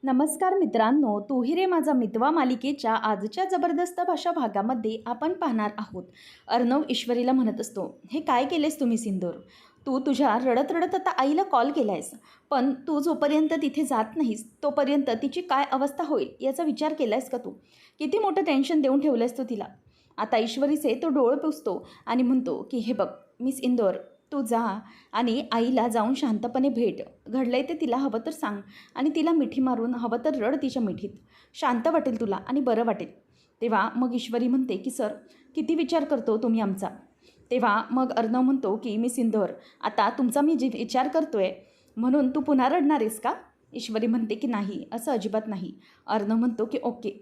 नमस्कार मित्रांनो, तू ही रे माझा मितवा मालिकेच्या आजच्या जबरदस्त भाषा भागामध्ये आपण पाहणार आहोत. अर्णव ईश्वरीला म्हणत असतो, हे काय केलेस तुम्ही सिंदूर? तू तुझ्या रडत रडत आता आईला कॉल केलायस, पण तू जोपर्यंत तिथे जात नाहीस तोपर्यंत तिची काय अवस्था होईल याचा विचार केलायस का तू? किती मोठं टेन्शन देऊन ठेवलंयस तू तिला. आता ईश्वरीचे तो डोळे पुसतो आणि म्हणतो की हे बघ मिस इंदोर, तू जा आणि आईला जाऊन शांतपणे भेट. घडलंय ते तिला हवं तर सांग आणि तिला मिठी मारून हवं तर रड तिच्या मिठीत. शांत वाटेल तुला आणि बरं वाटेल. तेव्हा मग ईश्वरी म्हणते की सर, किती विचार करतो तुम्ही आमचा. तेव्हा मग अर्णव म्हणतो की मी सिंधूर, आता तुमचा मी विचार करतोय म्हणून तू पुन्हा रडणार आहेस का? ईश्वरी म्हणते की नाही, असं अजिबात नाही. अर्णव म्हणतो की ओके,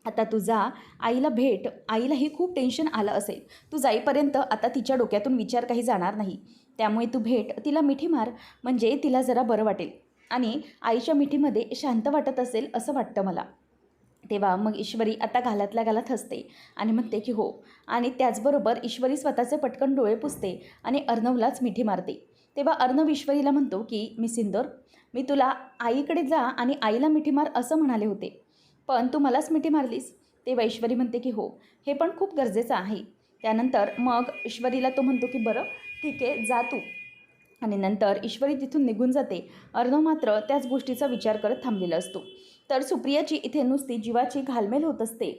आता तू जा, आईला भेट. आईलाही खूप टेन्शन आलं असेल. तू जाईपर्यंत आता तिच्या डोक्यातून विचार काही जाणार नाही. त्यामुळे तू भेट, तिला मिठी मार, म्हणजे तिला जरा बरं वाटेल आणि आईच्या मिठीमध्ये शांत वाटत असेल असं वाटतं मला. तेव्हा मग ईश्वरी आता घालातल्या घालात हसते आणि म्हणते की हो. आणि त्याचबरोबर ईश्वरी स्वतःचे पटकन डोळे पुसते आणि अर्णवलाच मिठी मारते. तेव्हा अर्णव ईश्वरीला म्हणतो की मी सिंदूर, मी तुला आईकडे जा आणि आईला मिठी मार असं म्हणाले होते, पण तू मलाच मिठी मारलीस. तेव्हा ईश्वरी म्हणते की हो, हे पण खूप गरजेचं आहे. त्यानंतर मग ईश्वरीला तो म्हणतो की बरं ठीक आहे, जा तू. आणि नंतर ईश्वरी तिथून निघून जाते. अर्णव मात्र त्याच गोष्टीचा विचार करत थांबलेला असतो. तर सुप्रियाची इथे नुसती जीवाची घालमेल होत असते.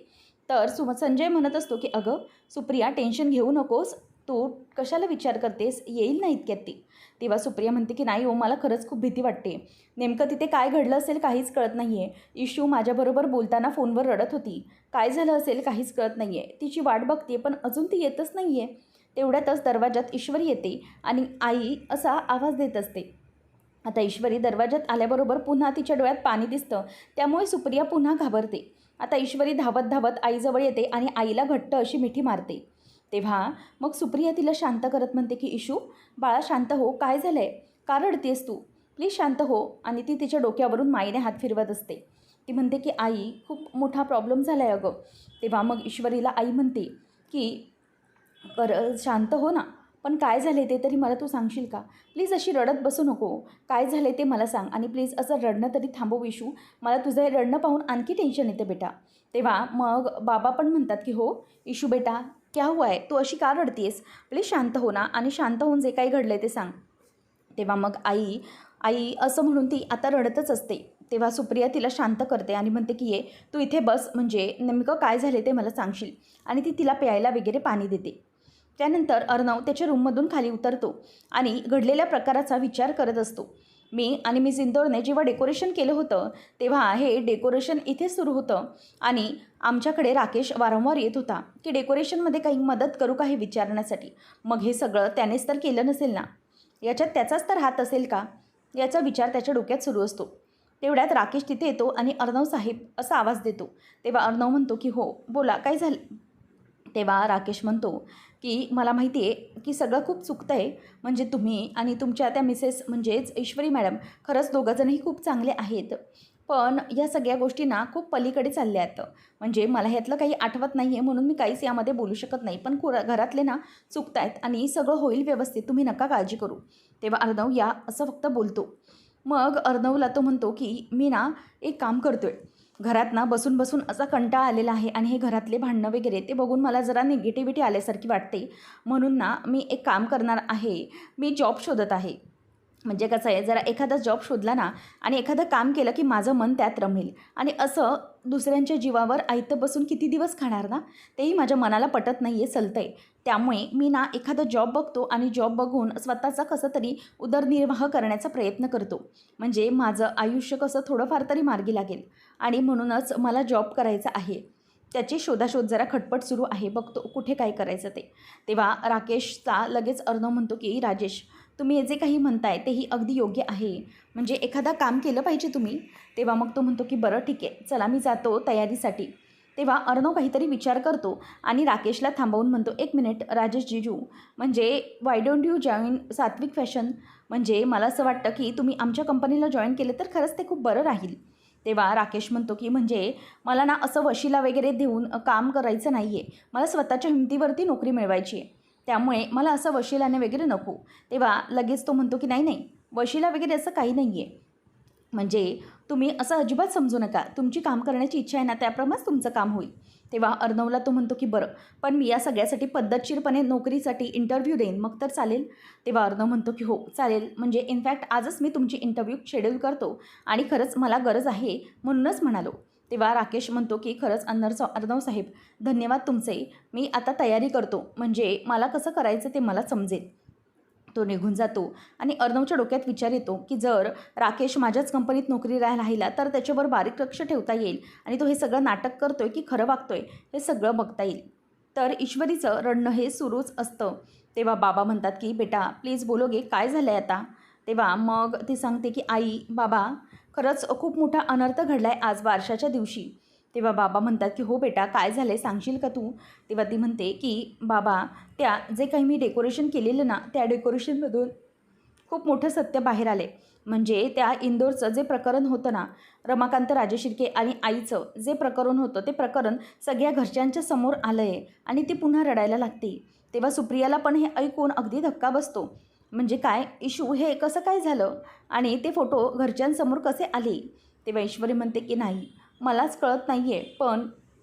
तर संजय म्हणत असतो की अगं सुप्रिया, टेन्शन घेऊ नकोस, तू कशाला विचार करतेस, येईल ना इतक्यात ती. तेव्हा सुप्रिया म्हणते की नाही हो, मला खरंच खूप भीती वाटते. नेमकं तिथे काय घडलं असेल काहीच कळत नाही आहे. इशू माझ्याबरोबर बोलताना फोनवर रडत होती. काय झालं असेल काहीच कळत नाही आहे. तिची वाट बघते पण अजून ती येतच नाही आहे. तेवढ्यातच दरवाजात ईश्वरी येते आणि आई असा आवाज देत असते. आता ईश्वरी दरवाजात आल्याबरोबर पुन्हा तिच्या डोळ्यात पाणी दिसतं. त्यामुळे सुप्रिया पुन्हा घाबरते. आता ईश्वरी धावत धावत आईजवळ येते आणि आईला घट्ट अशी मिठी मारते. तेव्हा मग सुप्रिया तिला शांत करत म्हणते की इशू बाळा, शांत हो, काय झालं आहे, का रडतेस तू, प्लीज शांत हो. आणि ती तिच्या डोक्यावरून माईने हात फिरवत असते. ती म्हणते की आई, खूप मोठा प्रॉब्लेम झाला आहे अगं. तेव्हा मग ईश्वरीला आई म्हणते की शांत हो ना, पण काय झाले ते तरी मला तू सांगशील का? प्लीज अशी रडत बसू नको. काय झाले ते मला सांग आणि प्लीज असं रडणं तरी थांबव इशू. मला तुझं हे रडणं पाहून आणखी टेन्शन येते बेटा. तेव्हा मग बाबा पण म्हणतात की हो इशू बेटा, क्या हुआ है, तू अशी का रडतीयेस? प्लीज शांत हो ना आणि शांत होऊन जे काही घडलं ते सांग. तेव्हा मग आई आई असं म्हणून ती आता रडतच असते. तेव्हा सुप्रिया तिला शांत करते आणि म्हणते की ये तू इथे बस, म्हणजे नेमकं काय झाले ते मला सांगशील. आणि ती तिला प्यायला वगैरे पाणी देते. त्यानंतर अर्णव त्याच्या रूममधून खाली उतरतो आणि घडलेल्या प्रकाराचा विचार करत असतो. मी आणि मिस इंदोरने जेव्हा डेकोरेशन केलं होतं तेव्हा हे डेकोरेशन इथे सुरू होतं आणि आमच्याकडे राकेश वारंवार येत होता की डेकोरेशनमध्ये काही मदत करू का हे विचारण्यासाठी. मग हे सगळं त्यानेच तर केलं नसेल ना, याच्यात त्याचाच तर हात असेल का, याचा विचार त्याच्या डोक्यात सुरू असतो. तेवढ्यात राकेश तिथे येतो आणि अर्णव साहेब असा आवाज देतो. तेव्हा अर्णव म्हणतो की हो बोला, काय झालं. तेव्हा राकेश म्हणतो की मला माहिती आहे की सगळं खूप चुकतं आहे, म्हणजे तुम्ही आणि तुमच्या त्या मिसेस म्हणजेच ईश्वरी मॅडम खरंच दोघंजणही खूप चांगले आहेत, पण या सगळ्या गोष्टी ना खूप पलीकडे चालल्या आहेत. म्हणजे मला ह्यातलं काही आठवत नाही आहे म्हणून मी काहीच यामध्ये बोलू शकत नाही, पण घरातले ना चुकत आहेत आणि सगळं होईल व्यवस्थित, तुम्ही नका काळजी करू. तेव्हा अर्णव या असं फक्त बोलतो. मग अर्णवला तो म्हणतो की मी ना एक काम करतो आहे, घरात ना बसून बसून असा कंटाळा आलेला आहे आणि हे घरातले भांडणं वगैरे ते बघून मला जरा निगेटिव्हिटी आल्यासारखी वाटते. म्हणून ना मी एक काम करणार आहे, मी जॉब शोधत आहे. म्हणजे कसं आहे, जरा एखादा जॉब शोधला ना आणि एखादं काम केलं की माझं मन त्यात रमेल. आणि असं दुसऱ्यांच्या जीवावर आयतं बसून किती दिवस खाणार ना, तेही माझ्या मनाला पटत नाही आहे, चलतं आहे. त्यामुळे मी ना एखादा जॉब बघतो आणि जॉब बघून स्वतःचा कसं तरी उदरनिर्वाह करण्याचा प्रयत्न करतो. म्हणजे माझं आयुष्य कसं थोडंफार तरी मार्गी लागेल आणि म्हणूनच मला जॉब करायचा आहे. त्याची शोधाशोध जरा खटपट सुरू आहे, बघतो कुठे काय करायचं ते. तेव्हा राकेशचा लगेच अर्णव म्हणतो की राजेश, तुम्ही जे काही म्हणताय तेही अगदी योग्य आहे, म्हणजे एखादा काम केलं पाहिजे तुम्ही. तेव्हा मग तो म्हणतो की बरं ठीक आहे, चला मी जातो तयारीसाठी. तेव्हा अर्णव काहीतरी विचार करतो आणि राकेशला थांबवून म्हणतो, एक मिनिट राजेश जीजू, म्हणजे वाय डोंट यू जॉईन सात्विक फॅशन, म्हणजे मला असं वाटतं की तुम्ही आमच्या कंपनीला जॉईन केलं तर खरंच ते खूप बरं राहील. तेव्हा राकेश म्हणतो की म्हणजे मला ना असं वशिला वगैरे देऊन काम करायचं नाही आहे, मला स्वतःच्या हिमतीवरती नोकरी मिळवायची आहे, त्यामुळे मला असं वशिलाने वगैरे नको. तेव्हा लगेच तो म्हणतो की नाही नाही, वशिला वगैरे असं काही नाही आहे, म्हणजे तुम्ही असं अजिबात समजू नका. तुमची काम करण्याची इच्छा आहे ना, त्याप्रमाणेच तुमचं काम होईल. तेव्हा अर्णवला तो म्हणतो की बरं, पण मी या सगळ्यासाठी पद्धतशीरपणे नोकरीसाठी इंटरव्ह्यू देईन, मग तर चालेल? तेव्हा अर्णव म्हणतो की हो चालेल, म्हणजे इनफॅक्ट आजच मी तुमची इंटरव्ह्यू शेड्यूल करतो आणि खरंच मला गरज आहे म्हणूनच म्हणालो. तेव्हा राकेश म्हणतो की खरंच अर्णव साहेब, धन्यवाद तुमचे. मी आता तयारी करतो, म्हणजे मला कसं करायचं ते मला समजेल. तो निघून जातो आणि अर्णवच्या डोक्यात विचार येतो की जर राकेश माझ्याच कंपनीत नोकरीला राहिला तर त्याच्यावर बारीक लक्ष ठेवता येईल आणि तो हे सगळं नाटक करतोय की खरं वागतोय हे सगळं बघता येईल. तर ईश्वरीचं रडणं हे सुरूच असतं. तेव्हा बाबा म्हणतात की बेटा प्लीज बोलोगे, काय झालं आहे आता? तेव्हा मग ती सांगते की आई बाबा, खरंच खूप मोठा अनर्थ घडला आहे आज बारशाच्या दिवशी. तेव्हा बाबा म्हणतात की हो बेटा, काय झालं आहे सांगशील का तू? तेव्हा ती म्हणते की बाबा, त्या जे काही मी डेकोरेशन केलेलं ना, त्या डेकोरेशनमधून खूप मोठं सत्य बाहेर आले. म्हणजे त्या इंदोरचं जे प्रकरण होतं ना, रमाकांत राजेशिर्के आणि आईचं जे प्रकरण होतं, ते प्रकरण सगळ्या घरच्यांच्या समोर आलं आहे आणि ती पुन्हा रडायला लागते. तेव्हा सुप्रियाला पण हे ऐकून अगदी धक्का बसतो. म्हणजे काय इशू, हे कसं काय झालं आणि ते फोटो घरच्यांसमोर कसे आले? तेव्हा ईश्वरी म्हणते की नाही, मलाच कळत नाही आहे, पण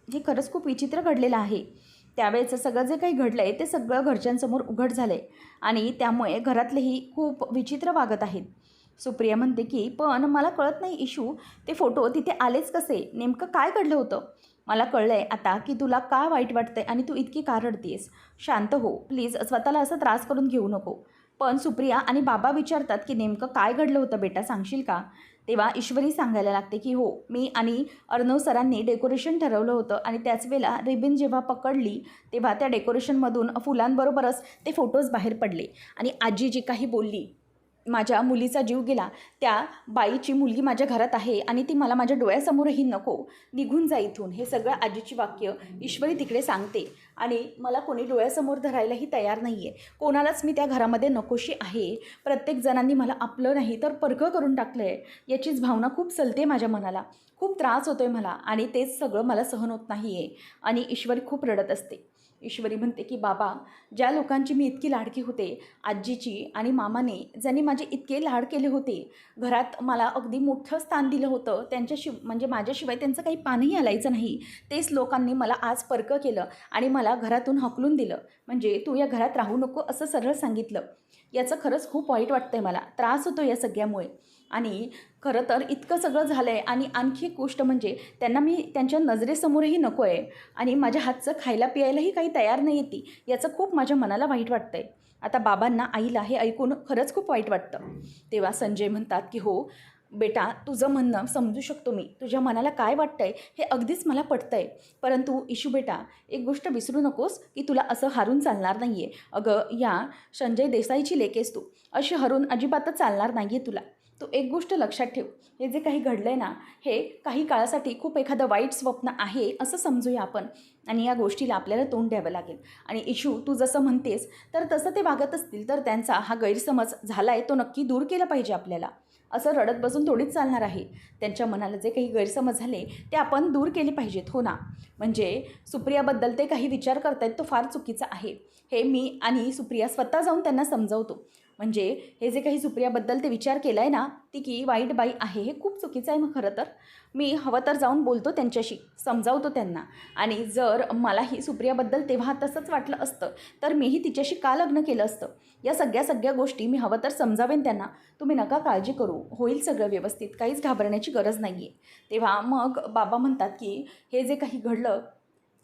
हे खरंच खूप विचित्र घडलेलं आहे. त्यावेळेचं सगळं जे काही घडलं आहे ते सगळं घरच्यांसमोर उघड झालं आहे आणि त्यामुळे घरातलेही खूप विचित्र वागत आहेत. सुप्रिया म्हणते की पण मला कळत नाही इशू, ते फोटो तिथे आलेच कसे? नेमकं काय घडलं होतं? मला कळलं आहे आता की तुला का वाईट वाटतंय आणि तू इतकी का रडतेस. शांत हो प्लीज, स्वतःला असा त्रास करून घेऊ नको. पण सुप्रिया आणि बाबा विचारतात की नेमकं काय घडलं होतं बेटा, सांगशील का? तेव्हा ईश्वरी सांगायला लागते की हो, मी आणि अर्णव सरांनी डेकोरेशन ठरवलं होतं आणि त्याच वेळेला रिबिन जेव्हा पकडली तेव्हा त्या डेकोरेशनमधून फुलांबरोबरच ते फोटोज बाहेर पडले आणि आजी जी काही बोलली, माझ्या मुलीचा जीव गेला, त्या बाईची मुलगी माझ्या घरात आहे आणि ती मला माझ्या डोळ्यासमोरही नको, निघून जा इथून, हे सगळं आजीची वाक्य ईश्वरी तिकडे सांगते. आणि मला कोणी डोळ्यासमोर धरायलाही तयार नाही आहे, कोणालाच मी त्या घरामध्ये नकोशी आहे. प्रत्येक जणांनी मला आपलं नाही तर परकं करून टाकलं आहे, याचीच भावना खूप चलते माझ्या मनाला, खूप त्रास होतो आहे मला आणि तेच सगळं मला सहन होत नाही आहे. आणि ईश्वरी खूप रडत असते. ईश्वरी म्हणते की बाबा, ज्या लोकांची मी इतकी लाडकी होते, आजीची आणि मामाने ज्यांनी माझे इतके लाड केले होते, घरात मला अगदी मोठं स्थान दिलं होतं, म्हणजे माझ्याशिवाय त्यांचं काही पानही हलायचं नाही, तेच लोकांनी मला आज परकं केलं आणि मला घरातून हकलून दिलं. म्हणजे तू या घरात राहू नको असं सरळ सांगितलं. याचं खरंच खूप वाईट वाटतं आहे मला, त्रास होतो या सगळ्यामुळे. आणि खरं तर इतकं सगळं झालं आहे आणि आणखी एक गोष्ट म्हणजे त्यांना मी त्यांच्या नजरेसमोरही नको आहे आणि माझ्या हातचं खायला प्यायलाही काही तयार नाही ती, याचं खूप माझ्या मनाला वाईट वाटतं आहे. आता बाबांना, आईला हे ऐकून खरंच खूप वाईट वाटतं. तेव्हा संजय म्हणतात की हो बेटा, तुझं म्हणणं समजू शकतो मी, तुझ्या मनाला काय वाटतं आहे हे अगदीच मला पटतं आहे. परंतु इशू बेटा, एक गोष्ट विसरू नकोस की तुला असं हारून चालणार नाही आहे. अगं, या संजय देसाईची लेकेस तू, अशी हरून अजिबातच चालणार नाही आहे तुला. तू एक गोष्ट लक्षात ठेव, हे जे काही घडलं आहे ना, हे काही काळासाठी खूप एखादं वाईट स्वप्न आहे असं समजूया आपण आणि या गोष्टीला आपल्याला तोंड द्यावं लागेल. आणि इशू, तू जसं म्हणतेस तर तसं ते वागत असतील तर त्यांचा हा गैरसमज झाला आहे तो नक्की दूर केला पाहिजे आपल्याला. असं रडत बसून थोडीच चालणार आहे. त्यांच्या मनाला जे काही गैरसमज झाले ते आपण दूर केले पाहिजेत, हो ना. म्हणजे सुप्रियाबद्दल ते काही विचार करतायत तो फार चुकीचा आहे, हे मी आणि सुप्रिया स्वतः जाऊन त्यांना समजावतो. म्हणजे हे जे काही सुप्रियाबद्दल ते विचार केला आहे ना, ती की वाईट बाई आहे, हे खूप चुकीचं आहे. मग खरं तर मी हवं तर जाऊन बोलतो त्यांच्याशी, समजावतो त्यांना. आणि जर मलाही सुप्रियाबद्दल तेव्हा तसंच वाटलं असतं तर मीही तिच्याशी का लग्न केलं असतं, या सगळ्या गोष्टी मी हवं तर समजावेन त्यांना. तुम्ही नका काळजी करू, होईल सगळं व्यवस्थित, काहीच घाबरण्याची गरज नाही आहे. तेव्हा मग बाबा म्हणतात की हे जे काही घडलं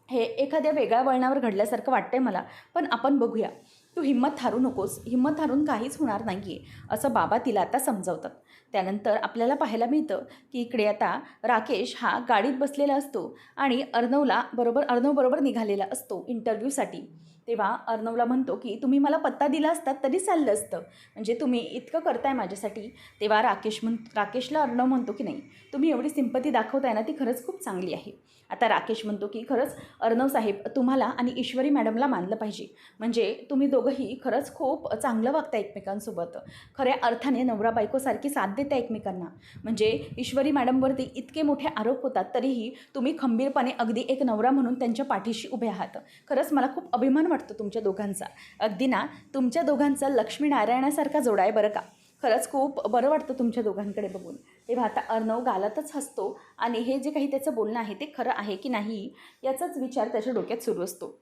हे एखाद्या वेगळ्या वळणावर घडल्यासारखं वाटतंय मला, पण आपण बघूया. तू हिंमत हारू नकोस, हिंमत हारून काहीच होणार नाही आहे, असं बाबा तिला आता समजावतात. त्यानंतर आपल्याला पाहायला मिळतं की इकडे आता राकेश हा गाडीत बसलेला असतो आणि अर्णवबरोबर निघालेला असतो इंटरव्ह्यूसाठी. तेव्हा अर्णवला म्हणतो की तुम्ही मला पत्ता दिला असतात तरी चाललं असतं, म्हणजे तुम्ही इतकं करताय माझ्यासाठी. तेव्हा राकेशला अर्णव म्हणतो की नाही, तुम्ही एवढी सिंपती दाखवताय ना, ती खरंच खूप चांगली आहे. आता राकेश म्हणतो की खरंच अर्णव साहेब, तुम्हाला आणि ईश्वरी मॅडमला मानलं पाहिजे, म्हणजे तुम्ही दोघंही खरंच खूप चांगलं वागता एकमेकांसोबत, खऱ्या अर्थाने नवरा बायकोसारखी साथ देता एकमेकांना. म्हणजे ईश्वरी मॅडमवरती इतके मोठे आरोप होतात तरीही तुम्ही खंबीरपणे अगदी एक नवरा म्हणून त्यांच्या पाठीशी उभे आहात. खरंच मला खूप अभिमान वाटतो तुमच्या दोघांचा. अगदी ना, तुमच्या दोघांचा लक्ष्मीनारायणासारखा जोडा आहे बरं का. खरंच खूप बरं वाटतं तुमच्या दोघांकडे बघून. तेव्हा आता अर्णव गालातच हसतो आणि हे जे काही त्याचं बोलणं आहे ते खरं आहे की नाही याचाच विचार त्याच्या डोक्यात सुरू असतो.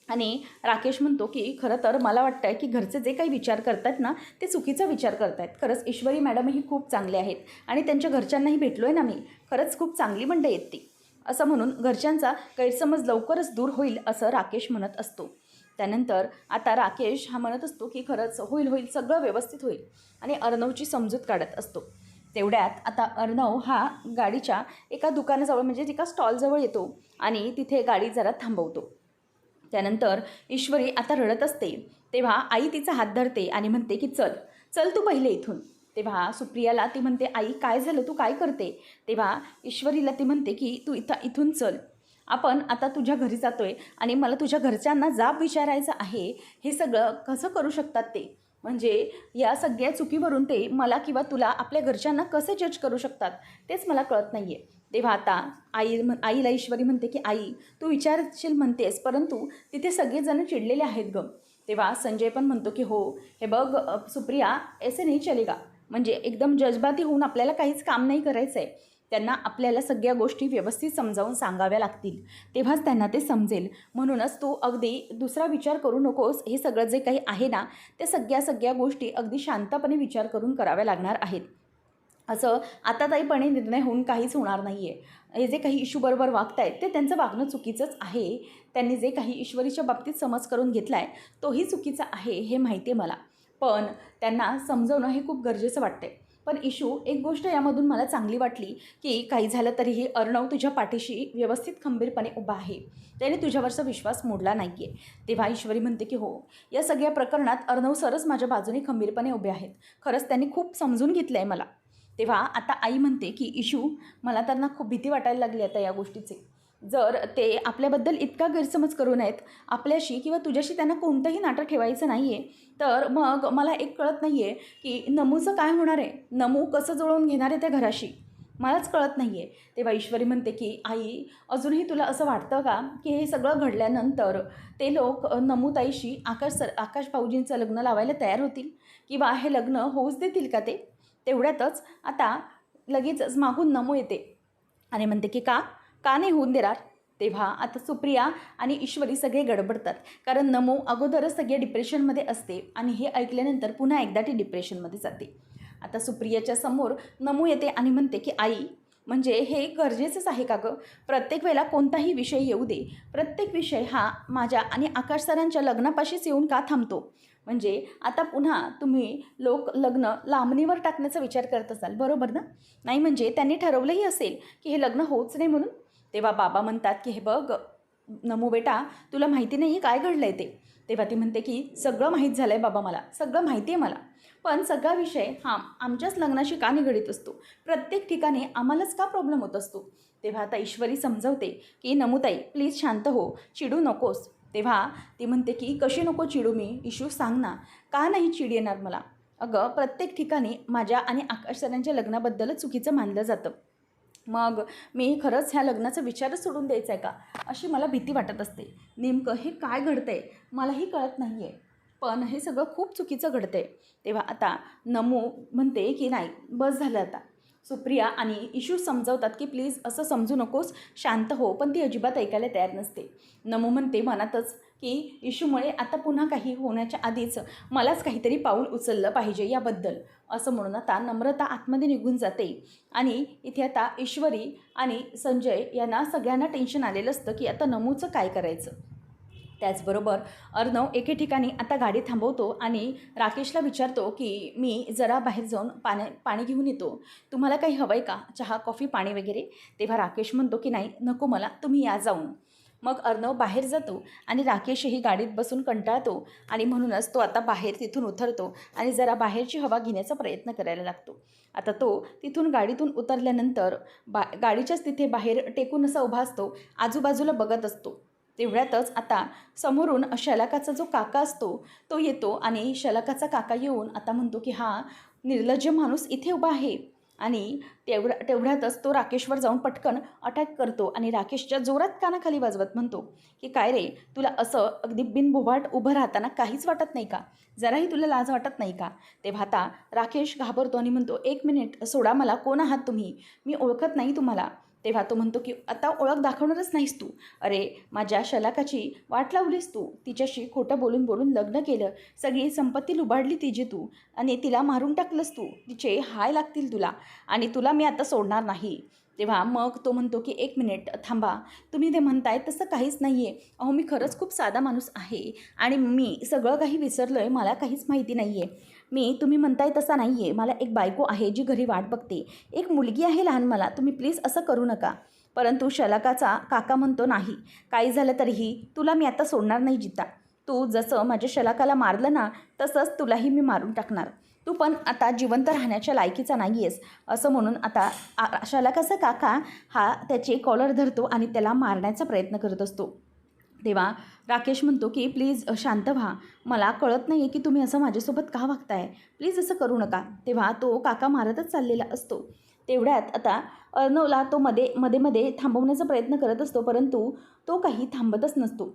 आणि राकेश म्हणतो की खरं तर मला वाटतं आहे की घरचे जे काही विचार करतात ना ते चुकीचा विचार करत आहेत. खरंच ईश्वरी मॅडमही खूप चांगले आहेत आणि त्यांच्या घरच्यांनाही भेटलो आहे ना मी. खरंच खूप चांगली मंडळी आहेत ती. असं म्हणून घरच्यांचा गैरसमज लवकरच दूर होईल असं राकेश म्हणत असतो. त्यानंतर आता राकेश हा म्हणत असतो की खरंच होईल होईल सगळं व्यवस्थित होईल आणि अर्णवची समजूत काढत असतो. तेवढ्यात आता अर्णव हा गाडीच्या एका दुकानाजवळ म्हणजे एका स्टॉलजवळ येतो आणि तिथे गाडी जरा थांबवतो. त्यानंतर ईश्वरी आता रडत असते. तेव्हा आई तिचा हात धरते आणि म्हणते की चल चल तू पहिले इथून. तेव्हा सुप्रियाला ती म्हणते आई काय झालं तू काय करते. तेव्हा ईश्वरीला ती म्हणते की तू इथून चल, आपण आता तुझ्या घरी जातोय आणि मला तुझ्या घरच्यांना जाब विचारायचं आहे. हे सगळं कसं करू शकतात ते, म्हणजे या सगळ्या चुकीवरून ते मला किंवा तुला आपल्या घरच्यांना कसे जज करू शकतात तेच मला कळत नाही आहे. तेव्हा आता आईला ईश्वरी म्हणते की आई तू विचारशील म्हणतेस परंतु तिथे सगळेजण चिडलेले आहेत गं. तेव्हा संजय पण म्हणतो की हो हे बघ सुप्रिया ऐसे नाही चलेगा, म्हणजे एकदम जज्बाती होऊन आपल्याला काहीच काम नाही करायचं आहे. त्यांना आपल्याला सगळ्या गोष्टी व्यवस्थित समजावून सांगाव्या लागतील तेव्हाच त्यांना ते समजेल. म्हणूनच तू अगदी दुसरा विचार करू नकोस. हे सगळं जे काही आहे ना त्या सगळ्या गोष्टी अगदी शांतपणे विचार करून कराव्या लागणार आहेत. असं आताताईपणे निर्णय होऊन काहीच होणार नाही आहे. हे जे काही इशूबरोबर वागत आहेत ते त्यांचं वागणं चुकीचंच आहे. त्यांनी जे काही ईश्वरीच्या बाबतीत समज करून घेतला आहे तोही चुकीचा आहे हे माहिती आहे मला, पण त्यांना समजवणं हे खूप गरजेचं वाटतं आहे. पण इशू एक गोष्ट यामधून मला चांगली वाटली की काही झालं तरीही अर्णव तुझ्या पाठीशी व्यवस्थित खंबीरपणे उभा आहे, त्याने तुझ्यावरचा विश्वास मोडला नाही आहे. तेव्हा ईश्वरी म्हणते की हो या सगळ्या प्रकरणात अर्णव सरच माझ्या बाजूने खंबीरपणे उभे आहेत. खरंच त्यांनी खूप समजून घेतलं आहे मला. तेव्हा आता आई म्हणते की इशू मला त्यांना खूप भीती वाटायला लागली आता या गोष्टीचे. जर ते आपल्याबद्दल इतका गैरसमज करू नयेत, आपल्याशी किंवा तुझ्याशी त्यांना कोणतंही नाटं ठेवायचं नाही आहे, तर मग मला एक कळत नाही आहे की नमूचं काय होणार आहे. नमू कसं जुळवून घेणार आहे त्या घराशी मलाच कळत नाही आहे. तेव्हा ईश्वरी म्हणते की आई अजूनही तुला असं वाटतं का की हे सगळं घडल्यानंतर ते लोक नमूताईशी आकाश भाऊजींचं लग्न लावायला तयार होतील किंवा हे लग्न होऊच देतील का ते. तेवढ्यातच आता लगेचच मागून नमू येते आणि म्हणते की का का नाही होऊन देणार. तेव्हा आता सुप्रिया आणि ईश्वरी सगळे गडबडतात कारण नमू अगोदरच सगळे डिप्रेशनमध्ये असते आणि हे ऐकल्यानंतर पुन्हा एकदा ती डिप्रेशनमध्ये जाते. आता सुप्रियाच्या समोर नमू येते आणि म्हणते की आई म्हणजे हे गरजेचंच आहे का गं. प्रत्येक वेळेला कोणताही विषय येऊ दे, प्रत्येक विषय हा माझ्या आणि आकाश सरांच्या लग्नापाशीच येऊन का थांबतो. म्हणजे आता पुन्हा तुम्ही लोक लग्न लांबणीवर टाकण्याचा विचार करत असाल बरोबर ना. नाही म्हणजे त्यांनी ठरवलंही असेल की हे लग्न होऊच नाही म्हणून. तेव्हा बाबा म्हणतात की हे बघ नमू बेटा तुला माहिती नाही काय घडलं आहे ते. तेव्हा ती म्हणते की सगळं माहीत झालं आहे बाबा, मला सगळं माहिती आहे मला, पण सगळा विषय हा आमच्याच लग्नाशी का निगडीत असतो, प्रत्येक ठिकाणी आम्हालाच का प्रॉब्लेम होत असतो. तेव्हा आता ईश्वरी समजवते की नमूताई प्लीज शांत हो, चिडू नकोस. तेव्हा ती म्हणते की कशी नको चिडू मी, इशू सांग ना का नाही चिड येणार मला. अगं प्रत्येक ठिकाणी माझ्या आणि आकाश सरांच्या लग्नाबद्दलच चुकीचं मानलं जातं, मग मी खरंच ह्या लग्नाचा विचारच सोडून द्यायचा आहे का अशी मला भीती वाटत असते. नेमकं हे काय घडतं आहे मलाही कळत नाही आहे, पण हे सगळं खूप चुकीचं घडतं आहे. तेव्हा आता नमू म्हणते की नाही बस झालं आता. सुप्रिया आणि इशू समजवतात की प्लीज असं समजू नकोस, शांत हो, पण ती अजिबात ऐकायला तयार नसते. नमू म्हणते मनातच की इशूमुळे आता पुन्हा काही होण्याच्या आधीच मलाच काहीतरी पाऊल उचललं पाहिजे याबद्दल, असं म्हणून आता नम्रता आतमध्ये निघून जाते. आणि इथे आता ईश्वरी आणि संजय यांना सगळ्यांना टेन्शन आलेलं असतं की आता नमूचं काय करायचं. त्याचबरोबर अर्णव एके ठिकाणी आता गाडी थांबवतो आणि राकेशला विचारतो की मी जरा बाहेर जाऊन पाणी घेऊन येतो, तुम्हाला काही हवं आहे का, चहा कॉफी पाणी वगैरे. तेव्हा राकेश म्हणतो की नाही नको मला, तुम्ही या जाऊन. मग अर्णव बाहेर जातो आणि राकेशही गाडीत बसून कंटाळतो आणि म्हणूनच तो आता बाहेर तिथून उतरतो आणि जरा बाहेरची हवा घेण्याचा प्रयत्न करायला लागतो. आता तो तिथून गाडीतून उतरल्यानंतर गाडीच्याच तिथे बाहेर टेकून असा उभा असतो, आजूबाजूला बघत असतो. तेवढ्यातच आता समोरून शलाकाचा जो काका असतो तो येतो आणि शलाकाचा काका येऊन आता म्हणतो की हा निर्लज्ज माणूस इथे उभा आहे आणि तेवढ्यातच तो राकेशवर जाऊन पटकन अटॅक करतो आणि राकेशच्या जोरात कानाखाली वाजवत म्हणतो की काय रे, तुला असं अगदी बिनबोभाट उभं राहताना काहीच वाटत नाही का? जराही तुला लाज वाटत नाही का? तेव्हा आता राकेश घाबरतो आणि म्हणतो, एक मिनिट सोडा मला, कोण आहात तुम्ही? मी ओळखत नाही तुम्हाला. तेव्हा तो म्हणतो की आता ओळख दाखवणारच नाहीस तू. अरे, माझ्या शलाकाची वाट लावलीस तू, तिच्याशी खोटं बोलून बोलून लग्न केलं, सगळी संपत्ती लुबाडली तिची तू आणि तिला मारून टाकलंस तू. तिचे हाय लागतील तुला आणि तुला मी आता सोडणार नाही. तेव्हा मग तो म्हणतो की एक मिनिट थांबा, तुम्ही ते म्हणताय तसं काहीच नाही आहे. अहो, मी खरंच खूप साधा माणूस आहे आणि मी सगळं काही विसरलो आहे, मला काहीच माहिती नाही आहे. मी तुम्ही म्हणताय तसा नाही आहे. मला एक बायको आहे जी घरी वाट बघते, एक मुलगी आहे लहान मला, तुम्ही प्लीज असं करू नका. परंतु शलाकाचा काका म्हणतो, नाही, काही झालं तरीही तुला मी आता सोडणार नाही जिता. तू जसं माझ्या शलाकाला मारलं ना, तसंच तुलाही मी मारून टाकणार. तू पण आता जिवंत राहण्याच्या लायकीचा नाही आहेस. असं म्हणून आता शलाकाचा काका हा त्याचे कॉलर धरतो आणि त्याला मारण्याचा प्रयत्न करत असतो. तेव्हा राकेश म्हणतो की प्लीज शांत व्हा, मला कळत नाही आहे की तुम्ही असं माझ्यासोबत का वागताय, प्लीज असं करू नका. तेव्हा तो काका मारतच चाललेला असतो. तेवढ्यात आता अर्णवला तो मध्ये थांबवण्याचा प्रयत्न करत असतो, परंतु तो काही थांबतच नसतो.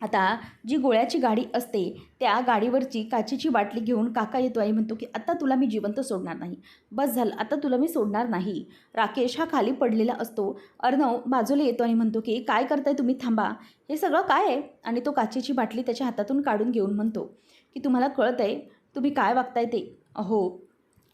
आता जी गोळ्याची गाडी असते त्या गाडीवरची काचेची बाटली घेऊन काका येतो आणि म्हणतो की आता तुला मी जिवंत सोडणार नाही, बस झालं, आता तुला मी सोडणार नाही. राकेश हा खाली पडलेला असतो. अर्णव बाजूला येतो आणि म्हणतो की काय करताय तुम्ही, थांबा, हे सगळं काय आहे? आणि तो काचेची बाटली त्याच्या हातातून काढून घेऊन म्हणतो की तुम्हाला कळत आहे तुम्ही काय वागताय ते? अहो,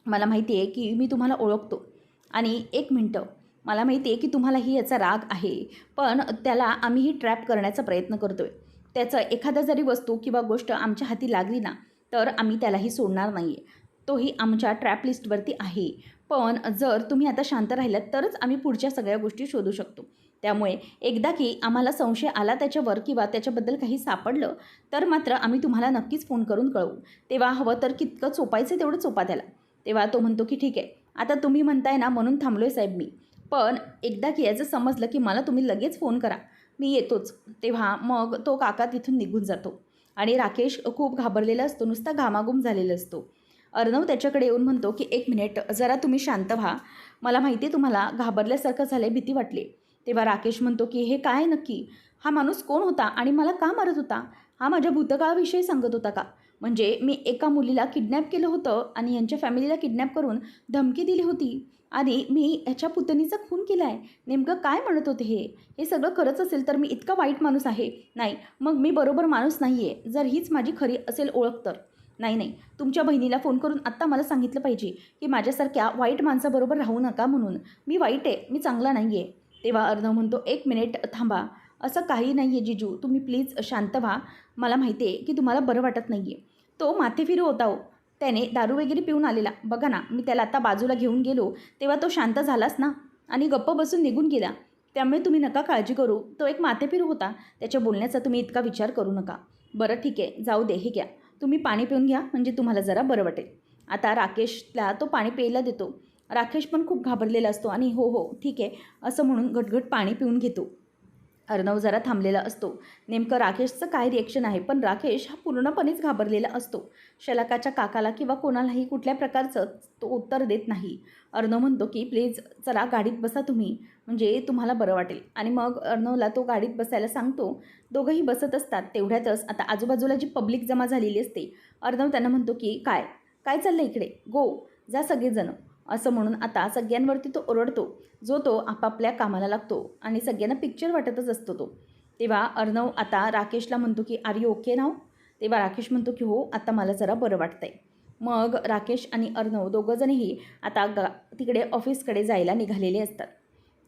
मला माहिती आहे की मी तुम्हाला ओळखतो आणि एक मिनटं, मला माहिती आहे की तुम्हालाही याचा राग आहे, पण त्याला आम्हीही ट्रॅप करण्याचा प्रयत्न करतो आहे. त्याचं एखादा जरी वस्तू किंवा गोष्ट आमच्या हाती लागली ना, तर आम्ही त्यालाही सोडणार नाही आहे. तोही आमच्या ट्रॅप लिस्टवरती आहे. पण जर तुम्ही आता शांत राहिलात तरच आम्ही पुढच्या सगळ्या गोष्टी शोधू शकतो. त्यामुळे एकदा की आम्हाला संशय आला त्याच्यावर किंवा त्याच्याबद्दल काही सापडलं, तर मात्र आम्ही तुम्हाला नक्कीच फोन करून कळवू. तेव्हा हवं तर कितकं चोपायचं तेवढं चोपा त्याला. तेव्हा तो म्हणतो की ठीक आहे, आता तुम्ही म्हणताय ना म्हणून थांबलो आहे साहेब मी. पण एकदा की याचं समजलं की मला तुम्ही लगेच फोन करा, मी येतोच. तेव्हा मग तो काका तिथून निघून जातो आणि राकेश खूप घाबरलेला असतो, नुसता घामाघूम झालेला असतो. अर्णव त्याच्याकडे येऊन म्हणतो की एक मिनिट जरा तुम्ही शांत व्हा, मला माहिती आहे तुम्हाला घाबरल्यासारखं झालं आहे, भीती वाटली. तेव्हा राकेश म्हणतो की हे काय नक्की, हा माणूस कोण होता आणि मला का मारत होता? हा माझ्या भूतकाळाविषयी सांगत होता का? म्हणजे मी एका मुलीला किडनॅप केलं होतं आणि यांच्या फॅमिलीला किडनॅप करून धमकी दिली होती आणि मी ह्याच्या पुतणीचा खून केला आहे. नेमकं काय म्हणत होते हे सगळं खरंच असेल तर मी इतका वाईट माणूस आहे? नाही, मग मी बरोबर माणूस नाही आहे, जर हीच माझी खरी असेल ओळख तर. नाही, तुमच्या बहिणीला फोन करून आत्ता मला सांगितलं पाहिजे की माझ्यासारख्या वाईट माणसाबरोबर राहू नका म्हणून. मी वाईट आहे, मी चांगला नाही आहे. तेव्हा अर्णव म्हणतो एक मिनिट थांबा, असं काही नाही आहे जिजू, तुम्ही प्लीज शांत व्हा. मला माहिती आहे की तुम्हाला बरं वाटत नाही आहे. तो माथेफिरू होता हो, त्याने दारू वगैरे पिऊन आलेला. बघा ना, मी त्याला आता बाजूला घेऊन गेलो तेव्हा तो शांत झालाच ना आणि गप्प बसून निघून गेला. त्यामुळे तुम्ही नका काळजी करू, तो एक माथेफिरू होता, त्याच्या बोलण्याचा तुम्ही इतका विचार करू नका. बरं ठीक आहे, जाऊ दे, हे घ्या, तुम्ही पाणी पिऊन घ्या, म्हणजे तुम्हाला जरा बरं वाटेल. आता राकेशला तो पाणी प्यायला देतो. राकेश पण खूप घाबरलेला असतो आणि हो हो ठीक आहे असं म्हणून घटघट पाणी पिऊन घेतो. अर्णव जरा थांबलेला असतो. नेमकं राकेशचं काय रिॲक्शन आहे, पण राकेश हा पूर्णपणेच घाबरलेला असतो. शलाकाच्या काकाला किंवा कोणालाही कुठल्या प्रकारचं तो उत्तर देत नाही. अर्णव म्हणतो की प्लीज चला गाडीत बसा तुम्ही, म्हणजे तुम्हाला बरं वाटेल. आणि मग अर्णवला तो गाडीत बसायला सांगतो. दोघंही बसत असतात. तेवढ्यातच आता आजूबाजूला जी पब्लिक जमा झालेली असते, अर्णव त्यांना म्हणतो की काय काय चाललं इकडे, गो जा सगळेजणं, असं म्हणून आता सगळ्यांवरती तो ओरडतो. जो तो आपापल्या कामाला लागतो आणि सगळ्यांना पिक्चर वाटतच असतो तो. तेव्हा अर्णव आता राकेशला म्हणतो की आर यू ओके नाव? तेव्हा राकेश म्हणतो की हो, आता मला जरा बरं वाटतंय. मग राकेश आणि अर्णव दोघंजणही आता तिकडे ऑफिसकडे जायला निघालेले असतात.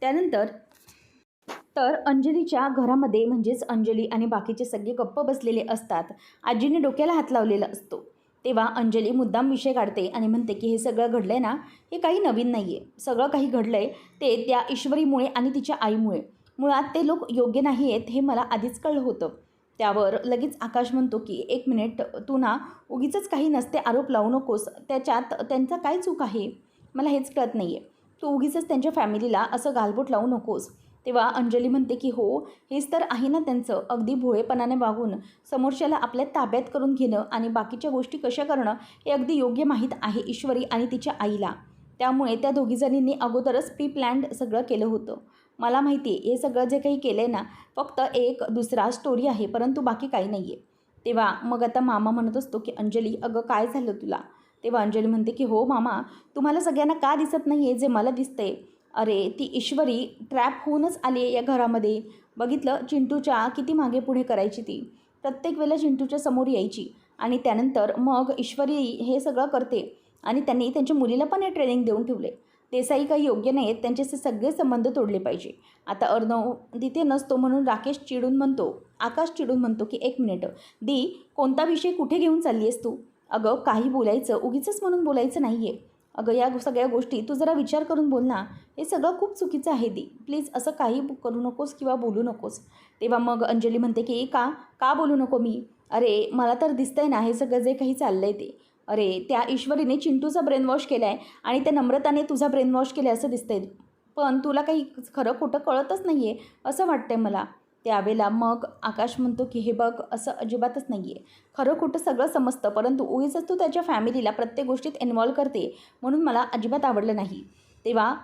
त्यानंतर तर अंजलीच्या घरामध्ये, म्हणजेच अंजली आणि बाकीचे सगळे गप्प बसलेले असतात. आजीने डोक्याला हात लावलेला असतो. तेव्हा अंजली मुद्दाम विषय काढते आणि म्हणते की हे सगळं घडलं आहे ना, हे काही नवीन नाही आहे. सगळं काही घडलं आहे ते त्या ईश्वरीमुळे आणि तिच्या आईमुळे. मुळात ते लोक योग्य नाही आहेत हे मला आधीच कळलं होतं. त्यावर लगेच आकाश म्हणतो की एक मिनिट, तू ना उगीचच काही नसते आरोप लावू नकोस, त्याच्यात त्यांचा काय चूक आहे मला हेच कळत नाही आहे. तू उगीचच त्यांच्या फॅमिलीला असं गालबोट लावू नकोस. तेव्हा अंजली म्हणते की हो, हेच तर आहे ना त्यांचं, अगदी भोळेपणाने वागून समोरच्याला आपल्या ताब्यात करून घेणं आणि बाकीच्या गोष्टी कशा करणं हे अगदी योग्य माहीत आहे ईश्वरी आणि तिच्या आईला. त्यामुळे त्या दोघीजणींनी अगोदरच प्री प्लॅन्ड सगळं केलं होतं. मला माहिती आहे हे सगळं जे काही केलं आहे ना, फक्त एक दुसरा स्टोरी आहे, परंतु बाकी काही नाही आहे. तेव्हा मग आता मामा म्हणत असतो की अंजली अगं काय झालं तुला? तेव्हा अंजली म्हणते की हो मामा, तुम्हाला सगळ्यांना का दिसत नाही आहे जे मला दिसतंय? अरे ती ईश्वरी ट्रॅप होऊनच आली आहे या घरामध्ये. बघितलं चिंटूच्या किती मागे पुढे करायची ती. प्रत्येक वेळेला चिंटूच्या समोर यायची आणि त्यानंतर मग ईश्वरी हे सगळं करते आणि त्यांनी त्यांच्या मुलीला पण हे ट्रेनिंग देऊन ठेवले. देसाई काही योग्य नाही आहेत, त्यांचे सगळे संबंध तोडले पाहिजे. आता अर्णव तिथे नसतो म्हणून राकेश चिडून म्हणतो, आकाश चिडून म्हणतो की एक मिनिट दी, कोणता विषय कुठे घेऊन चालली आहेस तू? अगं काही बोलायचं उगीचच म्हणून बोलायचं नाही आहे. अगं या सगळ्या गोष्टी तू जरा विचार करून बोल ना. हे सगळं खूप चुकीचं आहे दी, प्लीज असं काही करू नकोस किंवा बोलू नकोस. तेव्हा मग अंजली म्हणते की का का बोलू नको मी? अरे मला तर दिसतंय ना हे सगळं जे काही चाललं आहे ते. अरे त्या ईश्वरीने चिंटूचा ब्रेन वॉश केला आहे आणि त्या नम्रताने तुझा ब्रेन वॉश केला आहे असं दिसतंय. पण तुला काही खरं खोटं कळतच नाही आहे असं वाटतंय मला. त्यावेळेला मग आकाश म्हणतो की हे बघ असं अजिबातच नाही आहे. खरं खोटं सगळं समजतं, परंतु उगीचच तू त्याच्या फॅमिलीला प्रत्येक गोष्टीत इन्व्हॉल्व करते म्हणून मला अजिबात आवडलं नाही. तेव्हा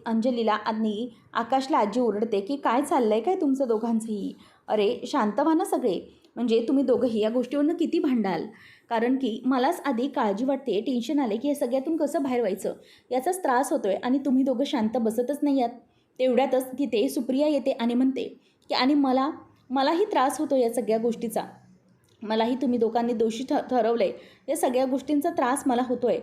अंजलीला आणि आकाशला आजी ओरडते की काय चाललं आहे काय तुमचं दोघांचंही? अरे शांत व्हा ना सगळे. म्हणजे तुम्ही दोघंही या गोष्टीवरनं किती भांडाल? कारण की मलाच आधी काळजी वाटते, टेन्शन आले की या सगळ्यातून कसं बाहेर व्हायचं याचाच त्रास होतो आहे आणि तुम्ही दोघं शांत बसतच नाही आहात. तेवढ्यातच तिथे सुप्रिया येते आणि म्हणते की आणि मलाही त्रास होतो या सगळ्या गोष्टीचा. मलाही तुम्ही दोघांनी दोषी ठरवलं आहे. या सगळ्या गोष्टींचा त्रास मला होतो आहे.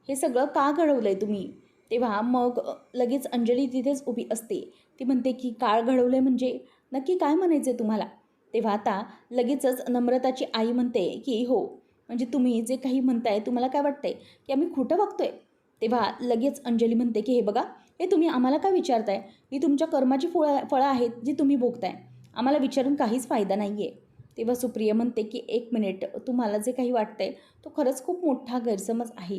हे सगळं का घडवलं आहे तुम्ही? तेव्हा मग लगेच अंजली तिथेच उभी असते. ती म्हणते की काळ घडवलं आहे म्हणजे नक्की काय म्हणायचं आहे तुम्हाला? तेव्हा आता लगेचच नम्रताची आई म्हणते की हो, म्हणजे तुम्ही जे काही म्हणताय तुम्हाला काय वाटतंय की आम्ही खोटं वागतोय? तेव्हा लगेच अंजली म्हणते की हे बघा, हे तुम्ही आम्हाला का विचारताय? ही तुमच्या कर्माची फळं आहेत जी तुम्ही भोगताय. आम्हाला विचारून काहीच फायदा नाही आहे. तेव्हा सुप्रिया म्हणते की एक मिनिट, तुम्हाला जे काही वाटतंय तो खरंच खूप मोठा गैरसमज आहे.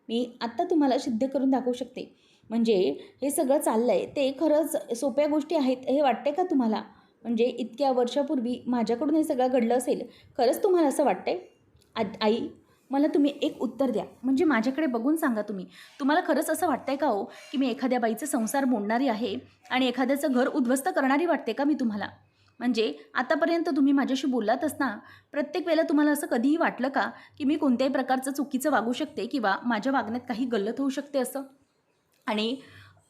मी आत्ता तुम्हाला सिद्ध करून दाखवू शकते. म्हणजे हे सगळं चाललं आहे ते खरंच सोप्या गोष्टी आहेत हे वाटते का तुम्हाला? म्हणजे इतक्या वर्षापूर्वी माझ्याकडून हे सगळं घडलं असेल, खरंच तुम्हाला असं वाटतंय? आई, मला तुम्ही एक उत्तर द्या. म्हणजे माझ्याकडे बघून सांगा तुम्ही. तुम्हाला खरंच असं वाटतंय का हो की मी एखाद्या बाईचा संसार मोडणारी आहे आणि एखाद्याचं घर उद्ध्वस्त करणारी वाटते का मी तुम्हाला? म्हणजे आतापर्यंत तुम्ही माझ्याशी बोललातच ना. प्रत्येक वेळेला तुम्हाला असं कधीही वाटलं का की मी कोणत्याही प्रकारचं चुकीचं वागू शकते किंवा माझ्या वागण्यात काही गल्लत होऊ शकते असं? आणि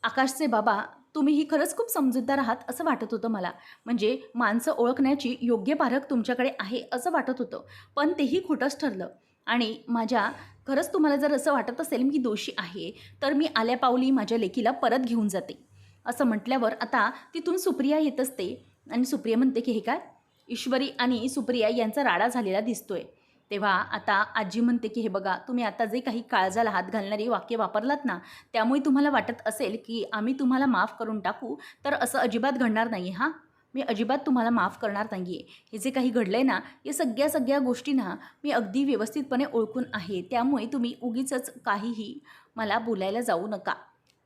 आकाशचे बाबा, तुम्हीही खरंच खूप समजूतदार आहात असं वाटत होतं मला. म्हणजे माणसं ओळखण्याची योग्य पारख तुमच्याकडे आहे असं वाटत होतं. पण तेही खोटंच ठरलं. आणि खरंच तुम्हाला जर असं वाटत असेल मी दोषी आहे, तर मी आल्यापावली माझ्या लेकीला परत घेऊन जाते. असं म्हटल्यावर आता तिथून सुप्रिया येत असते आणि सुप्रिया म्हणते की हे काय? ईश्वरी आणि सुप्रिया यांचा राडा झालेला दिसतोय. तेव्हा आता आजी म्हणते की हे बघा, तुम्ही आता जे काही काळजाला हात घालणारी वाक्य वापरलात ना, त्यामुळे तुम्हाला वाटत असेल की आम्ही तुम्हाला माफ करून टाकू, तर असं अजिबात घडणार नाही हां. मी अजिबात तुम्हाला माफ करणार नाही आहे. हे जे काही घडलं आहे ना, या सगळ्या गोष्टी ना मी अगदी व्यवस्थितपणे ओळखून आहे. त्यामुळे तुम्ही उगीचच काहीही मला बोलायला जाऊ नका.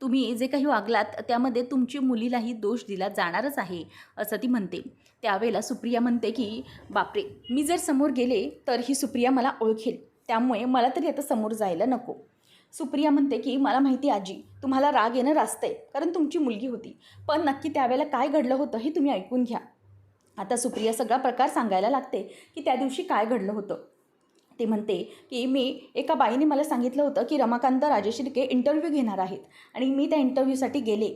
तुम्ही जे काही वागलात त्यामध्ये तुमची मुलीलाही दोष दिला जाणारच आहे असं ती म्हणते. त्यावेळेला सुप्रिया म्हणते की बापरे, मी जर समोर गेले तर ही सुप्रिया मला ओळखेल, त्यामुळे मला तरी आता समोर जायला नको. सुप्रिया म्हणते की मला माहिती आजी, तुम्हाला राग येणं रास्त आहे कारण तुमची मुलगी होती. पण नक्की त्यावेळेला काय घडलं होतं हे तुम्ही ऐकून घ्या. आता सुप्रिया सगळा प्रकार सांगायला लागते की त्या दिवशी काय घडलं होतं. ते म्हणते की एका बाईने मला सांगितलं होतं की रमाकांत राजेशिर्के इंटरव्ह्यू घेणार आहेत आणि मी त्या इंटरव्ह्यूसाठी गेले.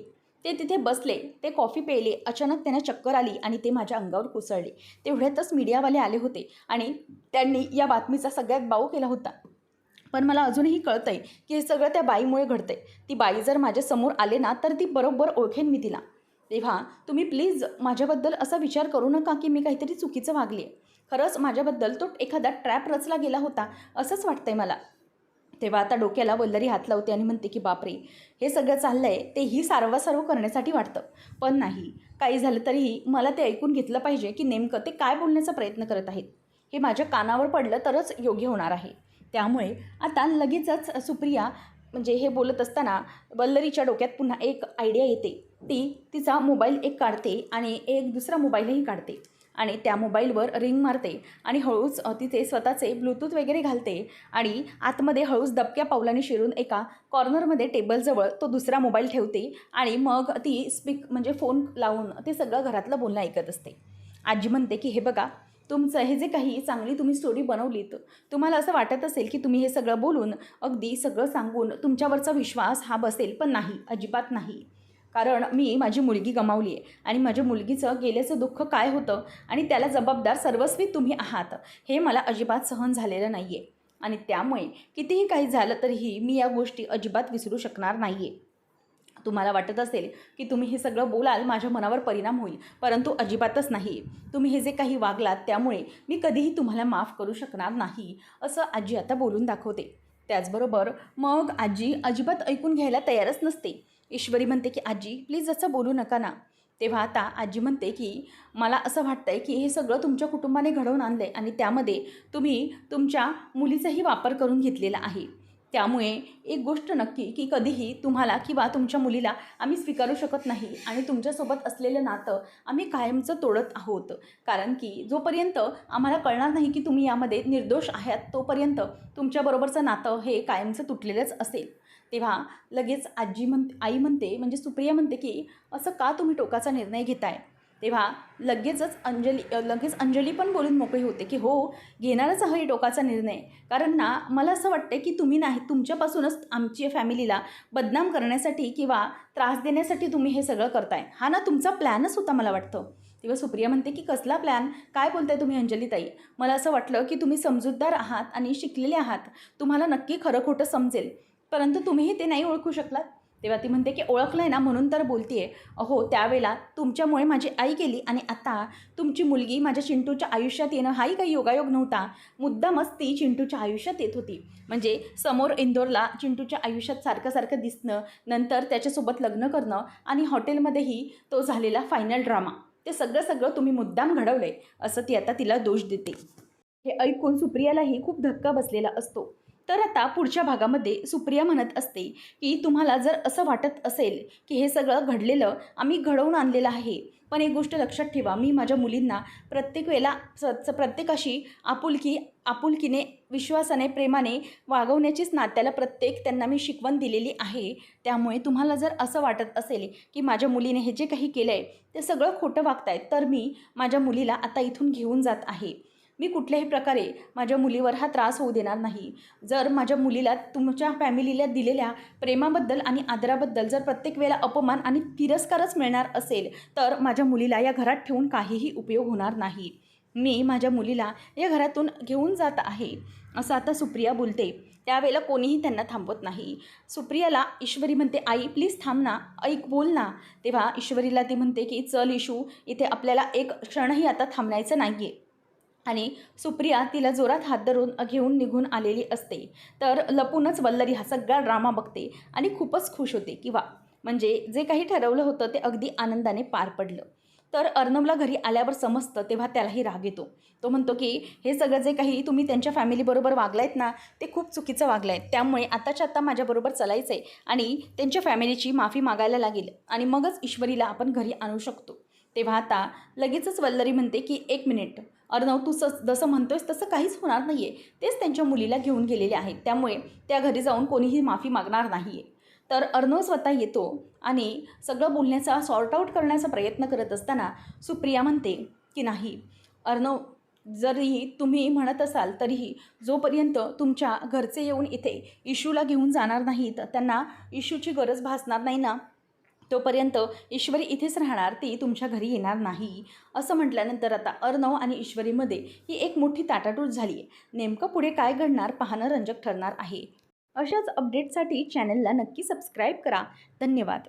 ते तिथे बसले, ते कॉफी प्यायले. अचानक त्यांना चक्कर आली आणि ते माझ्या अंगावर कोसळले. तेवढ्यातच मीडियावाले आले होते आणि त्यांनी या बातमीचा सगळ्यात बाऊ केला होता. पण मला अजूनही कळतं आहे की हे सगळं त्या बाईमुळे घडतं आहे. ती बाई जर माझ्यासमोर आले ना तर ती बरोबर ओळखेन मी तिला. तेव्हा तुम्ही प्लीज माझ्याबद्दल असा विचार करू नका की मी काहीतरी चुकीचं वागले आहे. खरंच माझ्याबद्दल तो एखादा ट्रॅप रचला गेला होता असंच वाटतंय मला. तेव्हा आता डोक्याला वल्लरी हात लावते आणि म्हणते की बापरे, हे सगळं चाललं आहे तेही सारवासारव करण्यासाठी वाटतं. पण नाही, काही झालं तरीही मला ते ऐकून घेतलं पाहिजे की नेमकं ते काय बोलण्याचा प्रयत्न करत आहेत. हे माझ्या कानावर पडलं तरच योग्य होणार आहे. त्यामुळे आता लगेचच सुप्रिया म्हणजे हे बोलत असताना वल्लरीच्या डोक्यात पुन्हा एक आयडिया येते. ती तिचा मोबाईल एक काढते आणि एक दुसरा मोबाईलही काढते आणि त्या मोबाईलवर रिंग मारते आणि हळूच तिथे स्वतःचे ब्लूटूथ वगैरे घालते आणि आतमध्ये हळूच दबक्या पावलाने शिरून एका कॉर्नरमध्ये टेबलजवळ तो दुसरा मोबाईल ठेवते आणि मग ती म्हणजे फोन लावून ते सगळं घरातलं बोलणं ऐकत असते. आजी म्हणते की हे बघा, तुमचं हे जे काही चांगली तुम्ही स्टोरी बनवलीत, तुम्हाला असं वाटत असेल की तुम्ही हे सगळं बोलून अगदी सगळं सांगून तुमच्यावरचा विश्वास हा बसेल, पण नाही, अजिबात नाही. कारण मी माझी मुलगी गमावली आहे आणि माझ्या मुलगीचं गेल्याचं दुःख काय होतं आणि त्याला जबाबदार सर्वस्वी तुम्ही आहात, हे मला अजिबात सहन झालेलं नाही आहे. आणि त्यामुळे कितीही काही झालं तरीही मी या गोष्टी अजिबात विसरू शकणार नाही आहे. तुम्हाला वाटत असेल की तुम्ही हे सगळं बोलाल माझ्या मनावर परिणाम होईल, परंतु अजिबातच नाही. तुम्ही हे जे काही वागलात त्यामुळे मी कधीही तुम्हाला माफ करू शकणार नाही, असं आजी आता बोलून दाखवते. त्याचबरोबर मग आजी अजिबात ऐकून घ्यायला तयारच नसते. ईश्वरी म्हणते की आजी प्लीज असं बोलू नका ना. तेव्हा आता आजी म्हणते की मला असं वाटतं आहे की हे सगळं तुमच्या कुटुंबाने घडवून आणलं आहे आणि त्यामध्ये तुम्ही तुमच्या मुलीचाही वापर करून घेतलेला आहे. त्यामुळे एक गोष्ट नक्की की कधीही तुम्हाला किंवा तुमच्या मुलीला आम्ही स्वीकारू शकत नाही आणि तुमच्यासोबत असलेलं नातं आम्ही कायमचं तोडत आहोत. कारण की जोपर्यंत आम्हाला कळणार नाही की तुम्ही यामध्ये निर्दोष आहात तोपर्यंत तुमच्याबरोबरचं नातं हे कायमचं तुटलेलंच असेल. तेव्हा लगेच आई म्हणते म्हणजे सुप्रिया म्हणते की असं का तुम्ही टोकाचा निर्णय घेताय. तेव्हा लगेच अंजली पण बोलून मोकळी होते की हो, घेणारच आहे टोकाचा निर्णय. कारण ना मला असं वाटतं की तुम्ही नाही, तुमच्यापासूनच आमची फॅमिलीला बदनाम करण्यासाठी किंवा त्रास देण्यासाठी तुम्ही हे सगळं करताय. हा ना तुमचा प्लॅनच होता मला वाटतं. तेव्हा सुप्रिया म्हणते की कसला प्लॅन, काय बोलताय तुम्ही अंजलीताई. मला असं वाटलं की तुम्ही समजूतदार आहात आणि शिकलेले आहात, तुम्हाला नक्की खरं खोटं समजेल, परंतु तुम्हीही ते नाही ओळखू शकलात. तेव्हा ती म्हणते की ओळखलं आहे ना म्हणून तर बोलते आहे. अहो त्यावेळेला तुमच्यामुळे माझी आई गेली आणि आता तुमची मुलगी माझ्या चिंटूच्या आयुष्यात येणं हाही काही योगायोग नव्हता. मुद्दामच ती चिंटूच्या आयुष्यात येत होती. म्हणजे समोर इंदोरला चिंटूच्या आयुष्यात सारखं सारखं दिसणं, नंतर त्याच्यासोबत लग्न करणं आणि हॉटेलमध्येही तो झालेला फायनल ड्रामा, ते सगळं तुम्ही मुद्दाम घडवलं आहे असं ती आता तिला दोष देते. हे ऐकून सुप्रियालाही खूप धक्का बसलेला असतो. तर आता पुढच्या भागामध्ये सुप्रिया म्हणत असते की तुम्हाला जर असं वाटत असेल की हे सगळं घडलेलं आम्ही घडवून आणलेलं आहे, पण एक गोष्ट लक्षात ठेवा, मी माझ्या मुलींना प्रत्येक वेळेला प्रत्येकाशी आपुलकीने, विश्वासाने, प्रेमाने वागवण्याचीच नात्याला त्यांना मी शिकवण दिलेली आहे. त्यामुळे तुम्हाला जर असं वाटत असेल की माझ्या मुलीने हे जे काही केलं आहे ते सगळं खोटं वागतायत, तर मी माझ्या मुलीला आता इथून घेऊन जात आहे. मी कुठल्याही प्रकारे माझ्या मुलीवर हा त्रास होऊ देणार नाही. जर माझ्या मुलीला तुमच्या फॅमिलीला दिलेल्या प्रेमाबद्दल आणि आदराबद्दल जर प्रत्येक वेळेला अपमान आणि तिरस्कारच मिळणार असेल, तर माझ्या मुलीला या घरात ठेवून काहीही उपयोग होणार नाही. मी माझ्या मुलीला या घरातून घेऊन जात आहे, असं आता सुप्रिया बोलते. त्यावेळेला कोणीही त्यांना थांबवत नाही. सुप्रियाला ईश्वरी म्हणते आई प्लीज थांब ना, ऐक, बोल ना. तेव्हा ईश्वरीला ती म्हणते की चल इशू, इथे आपल्याला एक क्षणही आता थांबण्याचं नाही आहे. आणि सुप्रिया तिला जोरात हात धरून घेऊन निघून आलेली असते. तर लपूनच वल्लरी हा सगळा ड्रामा बघते आणि खूपच खुश होते की वा, म्हणजे जे काही ठरवलं होतं ते अगदी आनंदाने पार पडलं. तर अर्णवला घरी आल्यावर समजतं तेव्हा त्यालाही राग येतो. तो म्हणतो की हे सगळं जे काही तुम्ही त्यांच्या फॅमिलीबरोबर वागलायत ना ते खूप चुकीचं वागलं आहे. त्यामुळे आताच्या आता माझ्याबरोबर चालायचं आहे आणि त्यांच्या फॅमिलीची माफी मागायला लागेल आणि मगच ईश्वरीला आपण घरी आणू शकतो. तेव्हा आता लगेचच वल्लरी म्हणते की एक मिनिट अर्णव, तू जसं म्हणतोयस तसं काहीच होणार नाही आहे. तेच त्यांच्या मुलीला घेऊन गेलेले आहेत, त्यामुळे त्या घरी जाऊन कोणीही माफी मागणार नाही आहे. तर अर्णव स्वतः येतो आणि सगळं बोलण्याचा सॉर्ट आऊट करण्याचा प्रयत्न करत असताना सुप्रिया म्हणते की नाही अर्णव, जरी तुम्ही म्हणत असाल तरीही जोपर्यंत तुमच्या घरचे येऊन इथे इशूला घेऊन जाणार नाहीत, त्यांना इशूची गरज भासणार नाही ना, तोपर्यंत ईश्वरी इथेच राहणार, ती तुमच्या घरी येणार नाही. असं म्हटल्यानंतर आता अर्णव आणि ईश्वरीमध्ये ही एक मोठी ताटाटूट झाली आहे. नेमकं पुढे काय घडणार पाहणं रंजक ठरणार आहे. अशाच अपडेटसाठी चॅनलला नक्की सबस्क्राईब करा. धन्यवाद.